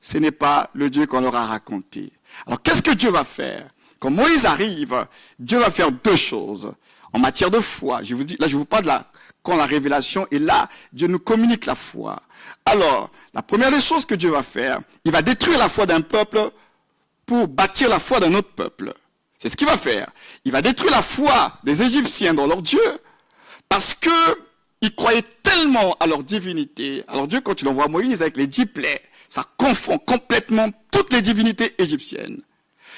ce n'est pas le Dieu qu'on leur a raconté. Alors qu'est-ce que Dieu va faire? Quand Moïse arrive, Dieu va faire deux choses. En matière de foi, je vous dis, là je vous parle quand la révélation est là, Dieu nous communique la foi. Alors, la première des choses que Dieu va faire, il va détruire la foi d'un peuple pour bâtir la foi d'un autre peuple. C'est ce qu'il va faire. Il va détruire la foi des Égyptiens dans leur Dieu, parce que ils croyaient tellement à leur divinité. Alors Dieu, quand il envoie Moïse avec les 10 plaies, ça confond complètement toutes les divinités égyptiennes.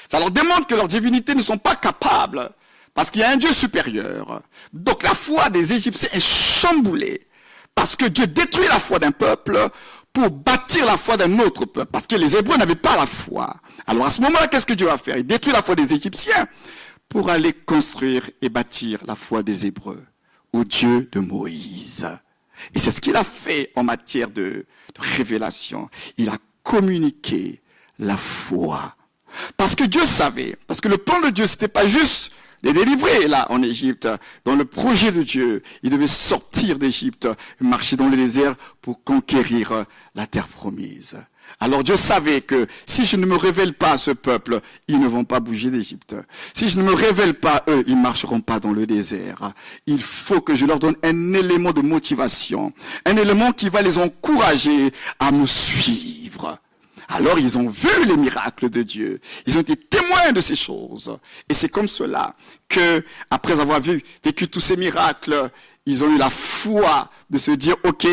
Ça leur démontre que leurs divinités ne sont pas capables, parce qu'il y a un Dieu supérieur. Donc la foi des Égyptiens est chamboulée, parce que Dieu détruit la foi d'un peuple pour bâtir la foi d'un autre peuple, parce que les Hébreux n'avaient pas la foi. Alors à ce moment-là, qu'est-ce que Dieu va faire? Il détruit la foi des Égyptiens pour aller construire et bâtir la foi des Hébreux au Dieu de Moïse. Et c'est ce qu'il a fait en matière de révélation. Il a communiqué la foi. Parce que Dieu savait, parce que le plan de Dieu, c'était pas juste les délivrer là en Égypte. Dans le projet de Dieu, ils devaient sortir d'Égypte, marcher dans le désert pour conquérir la terre promise. Alors Dieu savait que si je ne me révèle pas à ce peuple, ils ne vont pas bouger d'Égypte. Si je ne me révèle pas à eux, ils ne marcheront pas dans le désert. Il faut que je leur donne un élément de motivation, un élément qui va les encourager à me suivre. Alors ils ont vu les miracles de Dieu. Ils ont été témoins de ces choses. Et c'est comme cela que, après avoir vécu tous ces miracles, ils ont eu la foi de se dire, ok,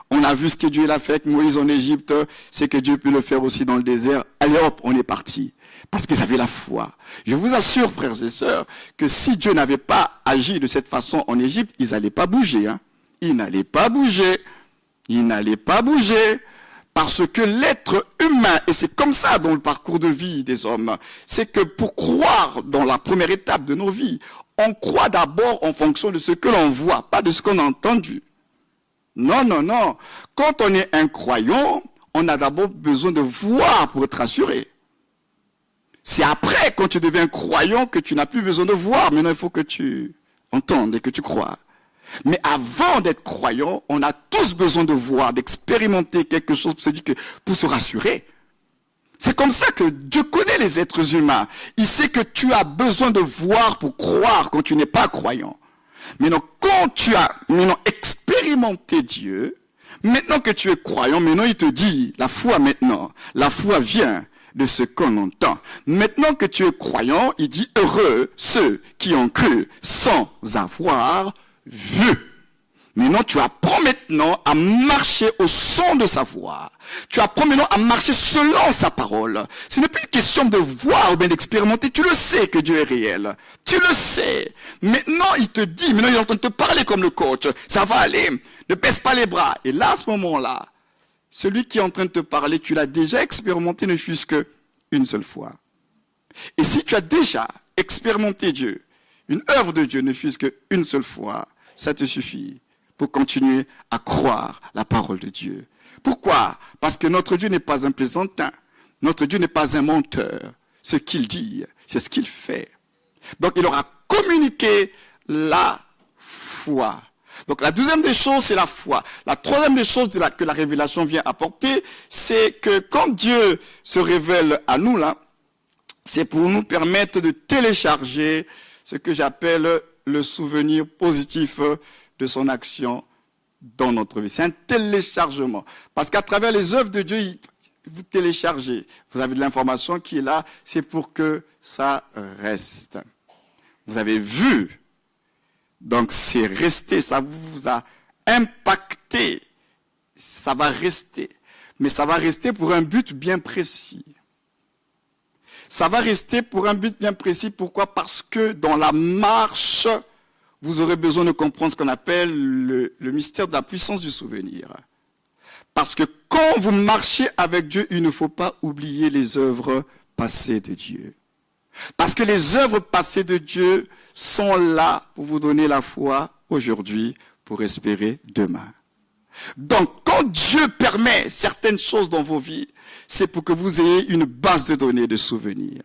on a vu ce que Dieu a fait avec Moïse en Égypte, c'est que Dieu peut le faire aussi dans le désert. Allez hop, on est parti. Parce qu'ils avaient la foi. Je vous assure, frères et sœurs, que si Dieu n'avait pas agi de cette façon en Égypte, ils n'allaient pas bouger. Ils n'allaient pas bouger. Ils n'allaient pas bouger. Parce que l'être humain, et c'est comme ça dans le parcours de vie des hommes, c'est que pour croire dans la première étape de nos vies, on croit d'abord en fonction de ce que l'on voit, pas de ce qu'on a entendu. Non, non, non. Quand on est un croyant, on a d'abord besoin de voir pour être assuré. C'est après, quand tu deviens croyant, que tu n'as plus besoin de voir. Maintenant, il faut que tu entendes et que tu crois. Mais avant d'être croyant, on a tous besoin de voir, d'expérimenter quelque chose pour se rassurer. C'est comme ça que Dieu connaît les êtres humains. Il sait que tu as besoin de voir pour croire quand tu n'es pas croyant. Maintenant, quand tu as expérimenté Dieu, maintenant que tu es croyant, maintenant il te dit, la foi vient de ce qu'on entend. Maintenant que tu es croyant, il dit, heureux ceux qui ont cru sans avoir vu. Maintenant, tu apprends maintenant à marcher au son de sa voix. Tu apprends maintenant à marcher selon sa parole. Ce n'est plus une question de voir ou bien d'expérimenter. Tu le sais que Dieu est réel. Tu le sais. Maintenant, il te dit, maintenant il est en train de te parler comme le coach. Ça va aller. Ne baisse pas les bras. Et là, à ce moment-là, celui qui est en train de te parler, tu l'as déjà expérimenté ne fût-ce qu'une seule fois. Et si tu as déjà expérimenté Dieu, une œuvre de Dieu ne fût-ce qu'une seule fois, ça te suffit pour continuer à croire la parole de Dieu. Pourquoi? Parce que notre Dieu n'est pas un plaisantin. Notre Dieu n'est pas un menteur. Ce qu'il dit, c'est ce qu'il fait. Donc il aura communiqué la foi. Donc la deuxième des choses, c'est la foi. La troisième des choses que la révélation vient apporter, c'est que quand Dieu se révèle à nous là, c'est pour nous permettre de télécharger ce que j'appelle le souvenir positif de son action dans notre vie. C'est un téléchargement. Parce qu'à travers les œuvres de Dieu, vous téléchargez. Vous avez de l'information qui est là. C'est pour que ça reste. Vous avez vu. Donc c'est resté. Ça vous a impacté. Ça va rester. Mais ça va rester pour un but bien précis. Ça va rester pour un but bien précis. Pourquoi? Parce que dans la marche, vous aurez besoin de comprendre ce qu'on appelle le mystère de la puissance du souvenir. Parce que quand vous marchez avec Dieu, il ne faut pas oublier les œuvres passées de Dieu. Parce que les œuvres passées de Dieu sont là pour vous donner la foi aujourd'hui, pour espérer demain. Donc, quand Dieu permet certaines choses dans vos vies, c'est pour que vous ayez une base de données de souvenirs.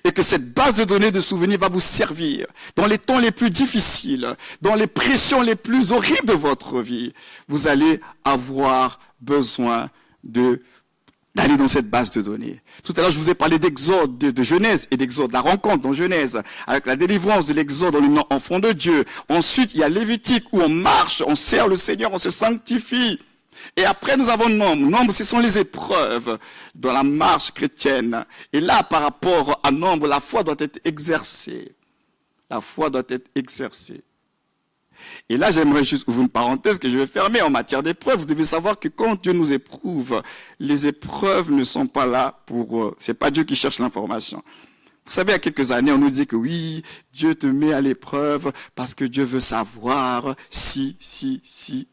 Et que cette base de données de souvenirs va vous servir dans les temps les plus difficiles, dans les pressions les plus horribles de votre vie. Vous allez avoir besoin de d'aller dans cette base de données. Tout à l'heure, je vous ai parlé d'Exode, de Genèse et d'Exode, la rencontre dans Genèse, avec la délivrance de l'Exode en l'humain enfant de Dieu. Ensuite, il y a Lévitique où on marche, on sert le Seigneur, on se sanctifie. Et après, nous avons Nombre. Nombre, ce sont les épreuves dans la marche chrétienne. Et là, par rapport à Nombre, la foi doit être exercée. La foi doit être exercée. Et là, j'aimerais juste ouvrir une parenthèse que je vais fermer en matière d'épreuves. Vous devez savoir que quand Dieu nous éprouve, les épreuves ne sont pas là pour... c'est pas Dieu qui cherche l'information. Vous savez, il y a quelques années, on nous disait que oui, Dieu te met à l'épreuve parce que Dieu veut savoir si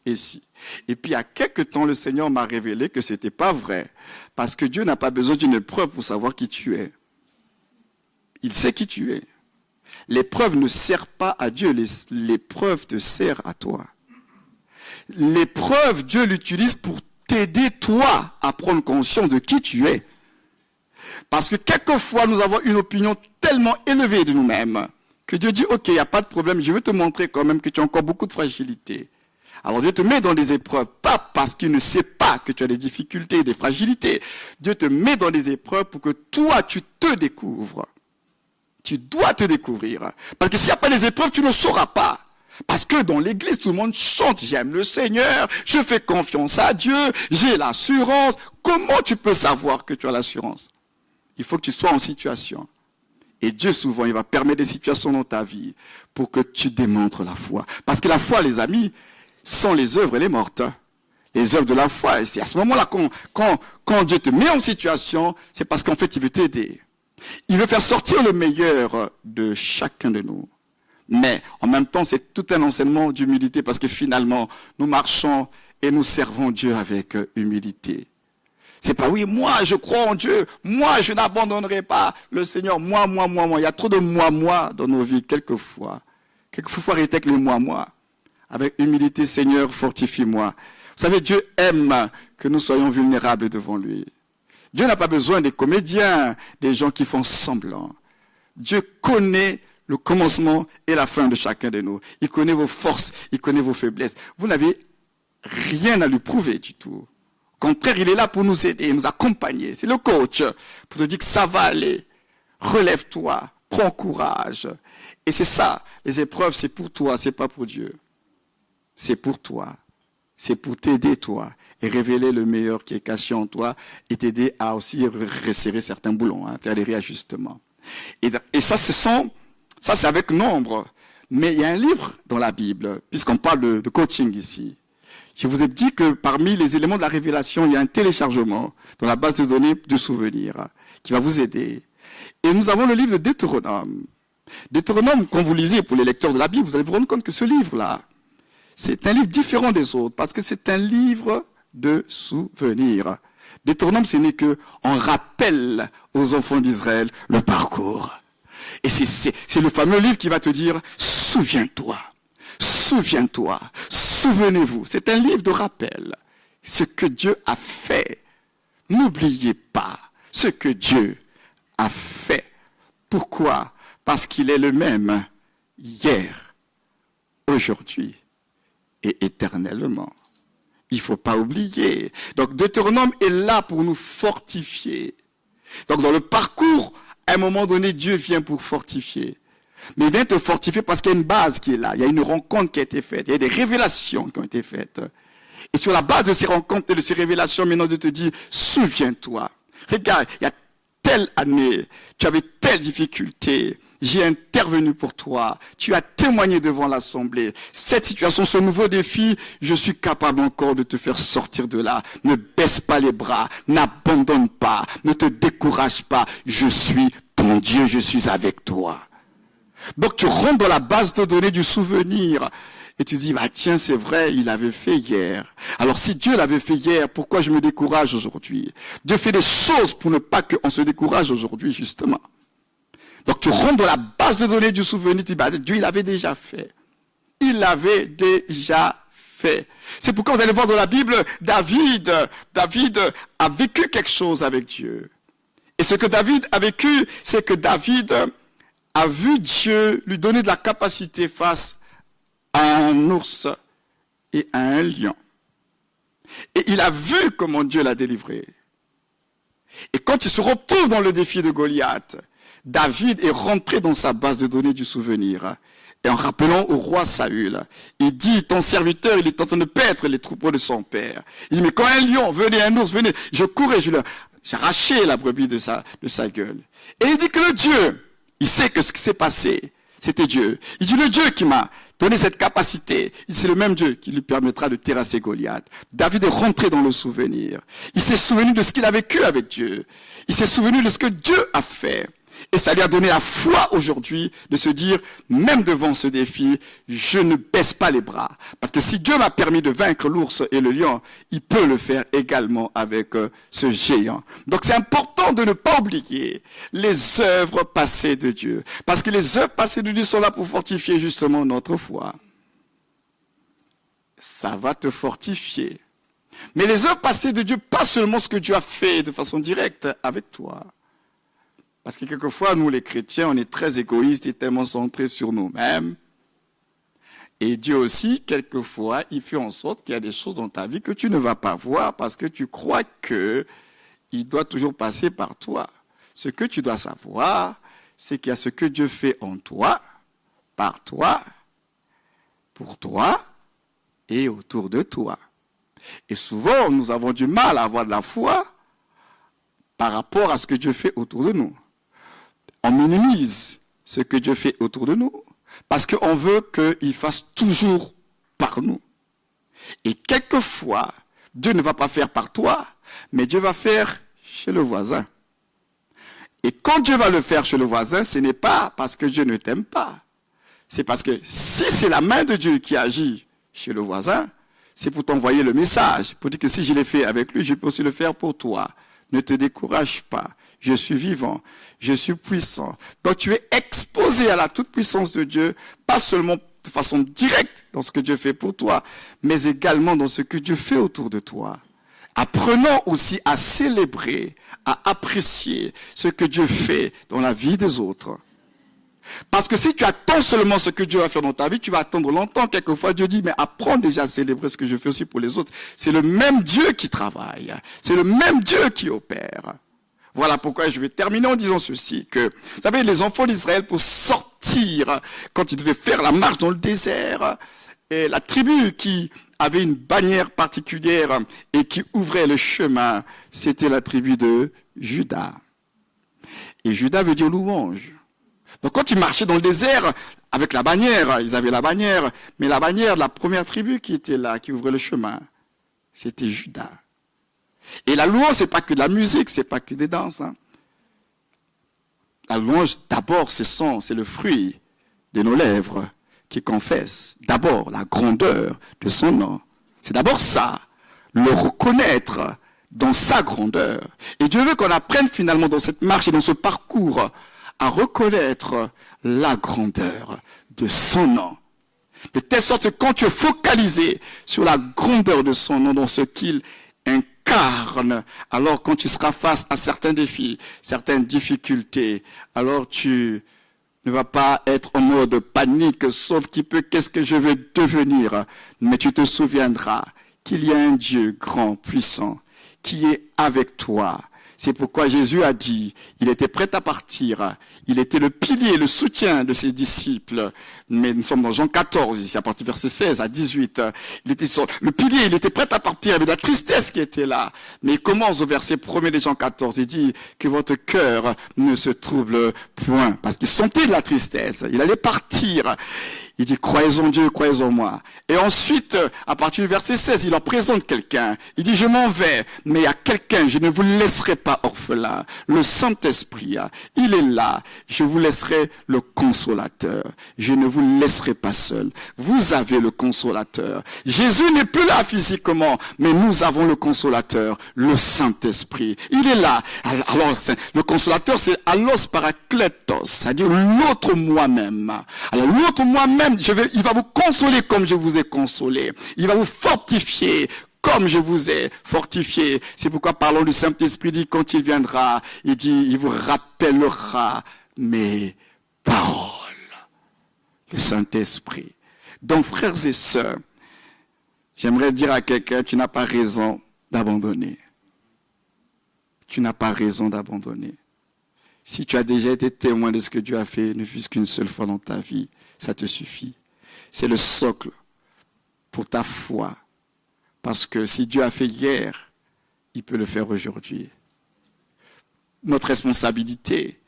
et si. Et puis, il y a quelques temps, le Seigneur m'a révélé que c'était pas vrai. Parce que Dieu n'a pas besoin d'une épreuve pour savoir qui tu es. Il sait qui tu es. L'épreuve ne sert pas à Dieu, l'épreuve te sert à toi. L'épreuve, Dieu l'utilise pour t'aider, toi, à prendre conscience de qui tu es. Parce que quelquefois, nous avons une opinion tellement élevée de nous-mêmes que Dieu dit, ok, il n'y a pas de problème, je vais te montrer quand même que tu as encore beaucoup de fragilité. Alors Dieu te met dans des épreuves, pas parce qu'il ne sait pas que tu as des difficultés, des fragilités. Dieu te met dans des épreuves pour que toi, tu te découvres. Tu dois te découvrir. Parce que s'il n'y a pas des épreuves, tu ne sauras pas. Parce que dans l'église, tout le monde chante, j'aime le Seigneur, je fais confiance à Dieu, j'ai l'assurance. Comment tu peux savoir que tu as l'assurance? Il faut que tu sois en situation. Et Dieu, souvent, il va permettre des situations dans ta vie pour que tu démontres la foi. Parce que la foi, les amis, sans les œuvres, elle est morte. Les œuvres de la foi, et c'est à ce moment-là, quand Dieu te met en situation, c'est parce qu'en fait, il veut t'aider. Il veut faire sortir le meilleur de chacun de nous. Mais en même temps, c'est tout un enseignement d'humilité parce que finalement, nous marchons et nous servons Dieu avec humilité. C'est pas oui, moi je crois en Dieu, moi je n'abandonnerai pas le Seigneur, moi. Il y a trop de moi dans nos vies quelquefois. Quelquefois arrêter avec les moi. Avec humilité, Seigneur, fortifie-moi. Vous savez, Dieu aime que nous soyons vulnérables devant lui. Dieu n'a pas besoin des comédiens, des gens qui font semblant. Dieu connaît le commencement et la fin de chacun de nous. Il connaît vos forces, il connaît vos faiblesses. Vous n'avez rien à lui prouver du tout. Au contraire, il est là pour nous aider, nous accompagner. C'est le coach pour te dire que ça va aller. Relève-toi, prends courage. Et c'est ça, les épreuves, c'est pour toi, c'est pas pour Dieu. C'est pour toi. C'est pour t'aider, toi, et révéler le meilleur qui est caché en toi, et t'aider à aussi resserrer certains boulons, faire des réajustements. Et ça, c'est avec Nombre. Mais il y a un livre dans la Bible, puisqu'on parle de coaching ici. Je vous ai dit que parmi les éléments de la révélation, il y a un téléchargement dans la base de données de souvenirs qui va vous aider. Et nous avons le livre de Deutéronome. Deutéronome, quand vous lisez pour les lecteurs de la Bible, vous allez vous rendre compte que ce livre-là, c'est un livre différent des autres, parce que c'est un livre de souvenirs. Deutéronome, ce n'est que on rappelle aux enfants d'Israël le parcours. Et c'est le fameux livre qui va te dire, souviens-toi, souvenez-vous. C'est un livre de rappel. Ce que Dieu a fait. N'oubliez pas ce que Dieu a fait. Pourquoi? Parce qu'il est le même hier, aujourd'hui et éternellement. Il ne faut pas oublier. Donc Deutéronome est là pour nous fortifier. Donc dans le parcours, à un moment donné, Dieu vient pour fortifier. Mais il vient te fortifier parce qu'il y a une base qui est là. Il y a une rencontre qui a été faite. Il y a des révélations qui ont été faites. Et sur la base de ces rencontres et de ces révélations, maintenant Dieu te dit, souviens-toi. Regarde, il y a telle année, tu avais telle difficulté. J'ai intervenu pour toi. Tu as témoigné devant l'Assemblée. Cette situation, ce nouveau défi, je suis capable encore de te faire sortir de là. Ne baisse pas les bras. N'abandonne pas. Ne te décourage pas. Je suis ton Dieu. Je suis avec toi. Donc tu rentres dans la base de données du souvenir. Et tu dis, bah tiens, c'est vrai, il avait fait hier. Alors si Dieu l'avait fait hier, pourquoi je me décourage aujourd'hui? Dieu fait des choses pour ne pas qu'on se décourage aujourd'hui, justement. Donc tu rentres dans la base de données du souvenir, tu dis, bah, Dieu, il avait déjà fait. Il avait déjà fait. C'est pourquoi vous allez voir dans la Bible, David a vécu quelque chose avec Dieu. Et ce que David a vécu, c'est que David a vu Dieu lui donner de la capacité face à un ours et à un lion. Et il a vu comment Dieu l'a délivré. quand il se retrouve dans le défi de Goliath, David est rentré dans sa base de données du souvenir. Et en rappelant au roi Saül, il dit, ton serviteur, il est en train de paître les troupeaux de son père. Il dit, mais quand un lion, venez, un ours, venez, je courais, j'arrachais la brebis de sa gueule. Et il dit que le Dieu, il sait que ce qui s'est passé, c'était Dieu. Il dit, le Dieu qui m'a donné cette capacité, c'est le même Dieu qui lui permettra de terrasser Goliath. David est rentré dans le souvenir. Il s'est souvenu de ce qu'il a vécu avec Dieu. Il s'est souvenu de ce que Dieu a fait. Et ça lui a donné la foi aujourd'hui de se dire, même devant ce défi, je ne baisse pas les bras. Parce que si Dieu m'a permis de vaincre l'ours et le lion, il peut le faire également avec ce géant. Donc c'est important de ne pas oublier les œuvres passées de Dieu. Parce que les œuvres passées de Dieu sont là pour fortifier justement notre foi. Ça va te fortifier. Mais les œuvres passées de Dieu, pas seulement ce que Dieu a fait de façon directe avec toi. Parce que quelquefois, nous les chrétiens, on est très égoïstes et tellement centrés sur nous-mêmes. Et Dieu aussi, quelquefois, il fait en sorte qu'il y a des choses dans ta vie que tu ne vas pas voir parce que tu crois qu'il doit toujours passer par toi. Ce que tu dois savoir, c'est qu'il y a ce que Dieu fait en toi, par toi, pour toi et autour de toi. Et souvent, nous avons du mal à avoir de la foi par rapport à ce que Dieu fait autour de nous. On minimise ce que Dieu fait autour de nous parce qu'on veut qu'il fasse toujours par nous. Et quelquefois, Dieu ne va pas faire par toi, mais Dieu va faire chez le voisin. Et quand Dieu va le faire chez le voisin, ce n'est pas parce que Dieu ne t'aime pas. C'est parce que si c'est la main de Dieu qui agit chez le voisin, c'est pour t'envoyer le message, pour dire que si je l'ai fait avec lui, je peux aussi le faire pour toi. Ne te décourage pas. Je suis vivant. Je suis puissant. Donc tu es exposé à la toute-puissance de Dieu, pas seulement de façon directe dans ce que Dieu fait pour toi, mais également dans ce que Dieu fait autour de toi. Apprenons aussi à célébrer, à apprécier ce que Dieu fait dans la vie des autres. Parce que si tu attends seulement ce que Dieu va faire dans ta vie, tu vas attendre longtemps. Quelquefois, Dieu dit, mais apprends déjà à célébrer ce que je fais aussi pour les autres. C'est le même Dieu qui travaille. C'est le même Dieu qui opère. Voilà pourquoi je vais terminer en disant ceci, que, vous savez, les enfants d'Israël, pour sortir, quand ils devaient faire la marche dans le désert, et la tribu qui avait une bannière particulière et qui ouvrait le chemin, c'était la tribu de Juda. Et Juda veut dire louange. Donc quand ils marchaient dans le désert, avec la bannière, ils avaient la bannière, mais la bannière de la première tribu qui était là, qui ouvrait le chemin, c'était Juda. Et la louange, c'est pas que de la musique, c'est pas que des danses. Hein. La louange, d'abord, c'est le fruit de nos lèvres qui confessent d'abord la grandeur de son nom. C'est d'abord ça, le reconnaître dans sa grandeur. Et Dieu veut qu'on apprenne finalement dans cette marche et dans ce parcours à reconnaître la grandeur de son nom. De telle sorte que quand tu es focalisé sur la grandeur de son nom, dans ce qu'il incarne, alors quand tu seras face à certains défis, certaines difficultés, alors tu ne vas pas être en mode panique, sauf qui peut, qu'est-ce que je vais devenir? Mais tu te souviendras qu'il y a un Dieu grand, puissant, qui est avec toi. C'est pourquoi Jésus a dit, il était prêt à partir, il était le pilier, le soutien de ses disciples. Mais nous sommes dans Jean 14, ici, à partir du verset 16 à 18. Il était le pilier, il était prêt à partir, avec la tristesse qui était là. Mais il commence au verset 1er de Jean 14, il dit que votre cœur ne se trouble point. Parce qu'il sentait de la tristesse, il allait partir. Il dit, croyez en Dieu, croyez en moi. Et ensuite, à partir du verset 16, il leur présente quelqu'un. Il dit, je m'en vais, mais il y a quelqu'un, je ne vous laisserai pas orphelin. Le Saint-Esprit, il est là. Je vous laisserai le consolateur. Je ne vous laisserai pas seul. Vous avez le consolateur. Jésus n'est plus là physiquement, mais nous avons le consolateur, le Saint-Esprit. Il est là. Alors, le consolateur, c'est allos parakletos, c'est-à-dire l'autre moi-même. Alors, l'autre moi-même, il va vous consoler comme je vous ai consolé. Il va vous fortifier comme je vous ai fortifié. C'est pourquoi parlons du Saint-Esprit, dit quand il viendra, il dit, il vous rappellera mes paroles. Le Saint-Esprit. Donc, frères et sœurs, j'aimerais dire à quelqu'un, tu n'as pas raison d'abandonner. tu n'as pas raison d'abandonner. Si tu as déjà été témoin de ce que Dieu a fait, ne fût-ce qu'une seule fois dans ta vie, ça te suffit. C'est le socle pour ta foi. Parce que si Dieu a fait hier, il peut le faire aujourd'hui. Notre responsabilité,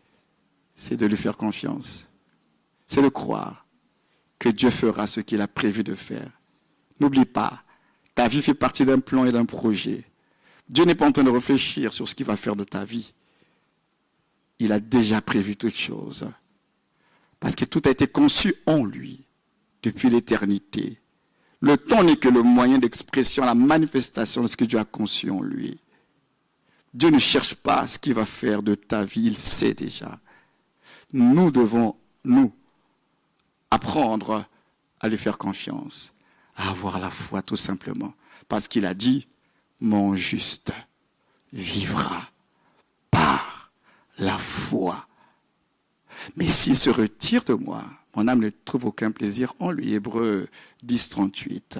c'est de lui faire confiance. C'est de croire que Dieu fera ce qu'il a prévu de faire. N'oublie pas, ta vie fait partie d'un plan et d'un projet. Dieu n'est pas en train de réfléchir sur ce qu'il va faire de ta vie. Il a déjà prévu toutes choses. Parce que tout a été conçu en lui, depuis l'éternité. Le temps n'est que le moyen d'expression, la manifestation de ce que Dieu a conçu en lui. Dieu ne cherche pas ce qu'il va faire de ta vie, il sait déjà. Nous devons, nous, apprendre à lui faire confiance, à avoir la foi tout simplement. Parce qu'il a dit, mon juste vivra par la foi. Mais s'il se retire de moi, mon âme ne trouve aucun plaisir en lui. Hébreux 10, 38.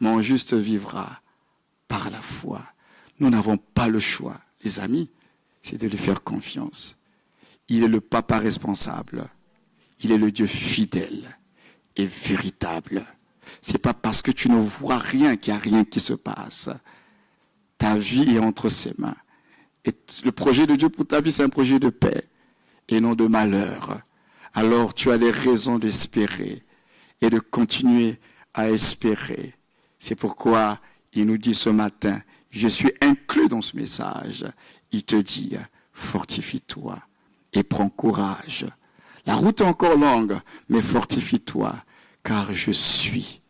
Mon juste vivra par la foi. Nous n'avons pas le choix, les amis, c'est de lui faire confiance. Il est le papa responsable. Il est le Dieu fidèle et véritable. C'est pas parce que tu ne vois rien qu'il n'y a rien qui se passe. Ta vie est entre ses mains. Et le projet de Dieu pour ta vie, c'est un projet de paix et non de malheur. Alors tu as des raisons d'espérer et de continuer à espérer. C'est pourquoi il nous dit ce matin, je suis inclus dans ce message. Il te dit, fortifie-toi et prends courage. La route est encore longue, mais fortifie-toi, car je suis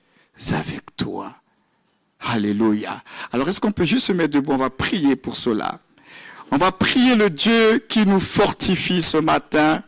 avec toi. Alléluia. Alors est-ce qu'on peut juste se mettre debout? On va prier pour cela. On va prier le Dieu qui nous fortifie ce matin.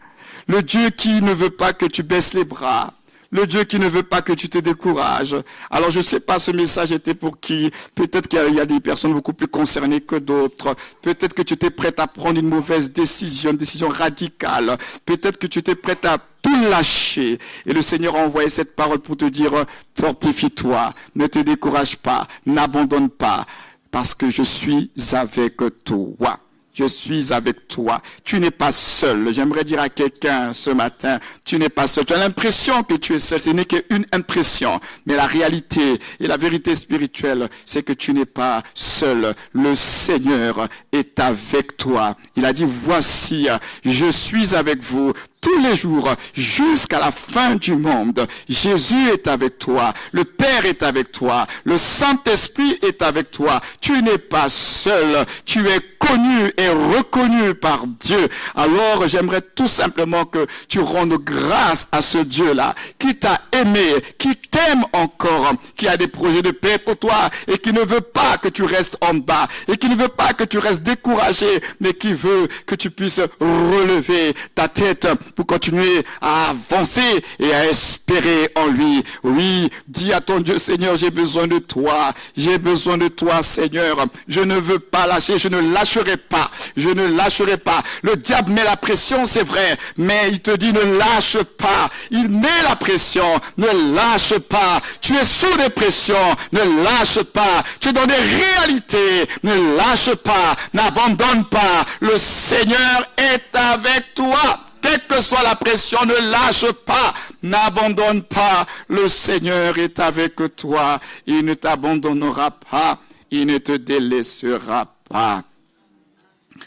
Le Dieu qui ne veut pas que tu baisses les bras. Le Dieu qui ne veut pas que tu te décourages. Alors je ne sais pas, ce message était pour qui. Peut-être qu'il y a des personnes beaucoup plus concernées que d'autres. Peut-être que tu étais prête à prendre une mauvaise décision, une décision radicale. Peut-être que tu étais prête à tout lâcher. Et le Seigneur a envoyé cette parole pour te dire, fortifie-toi, ne te décourage pas, n'abandonne pas, parce que je suis avec toi. Je suis avec toi. Tu n'es pas seul. J'aimerais dire à quelqu'un ce matin, tu n'es pas seul. Tu as l'impression que tu es seul. Ce n'est qu'une impression. Mais la réalité et la vérité spirituelle, c'est que tu n'es pas seul. Le Seigneur est avec toi. Il a dit, voici, je suis avec vous tous les jours, jusqu'à la fin du monde. Jésus est avec toi. Le Père est avec toi. Le Saint-Esprit est avec toi. Tu n'es pas seul. Tu es connu et reconnu par Dieu. Alors, j'aimerais tout simplement que tu rendes grâce à ce Dieu-là, qui t'a aimé, qui t'aime encore, qui a des projets de paix pour toi, et qui ne veut pas que tu restes en bas, et qui ne veut pas que tu restes découragé, mais qui veut que tu puisses relever ta tête pour continuer à avancer et à espérer en lui. Oui, dis à ton Dieu, Seigneur, j'ai besoin de toi. J'ai besoin de toi, Seigneur. Je ne veux pas lâcher, je ne lâcherai pas. Je ne lâcherai pas. Le diable met la pression, c'est vrai, mais il te dit ne lâche pas. Il met la pression, ne lâche pas. Tu es sous des pressions, ne lâche pas. Tu es dans des réalités, ne lâche pas. N'abandonne pas. Le Seigneur est avec toi. Quelle que soit la pression, ne lâche pas, n'abandonne pas. Le Seigneur est avec toi. Il ne t'abandonnera pas. Il ne te délaissera pas.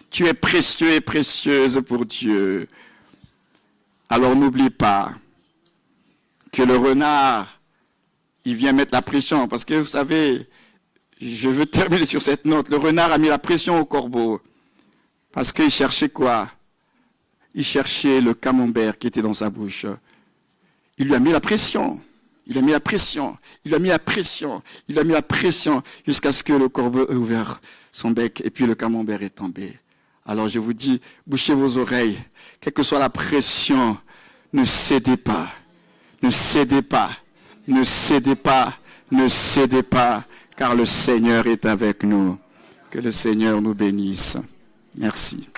Tu es précieux et précieuse pour Dieu. Alors n'oublie pas que le renard, il vient mettre la pression. Parce que vous savez, je veux terminer sur cette note. Le renard a mis la pression au corbeau. Parce qu'il cherchait quoi? Il cherchait le camembert qui était dans sa bouche. Il lui a mis la pression. Il a mis la pression. Il a mis la pression. Il a mis la pression jusqu'à ce que le corbeau ait ouvert son bec et puis le camembert est tombé. Alors je vous dis, bouchez vos oreilles. Quelle que soit la pression, ne cédez pas. Ne cédez pas. Ne cédez pas. Ne cédez pas. Car le Seigneur est avec nous. Que le Seigneur nous bénisse. Merci.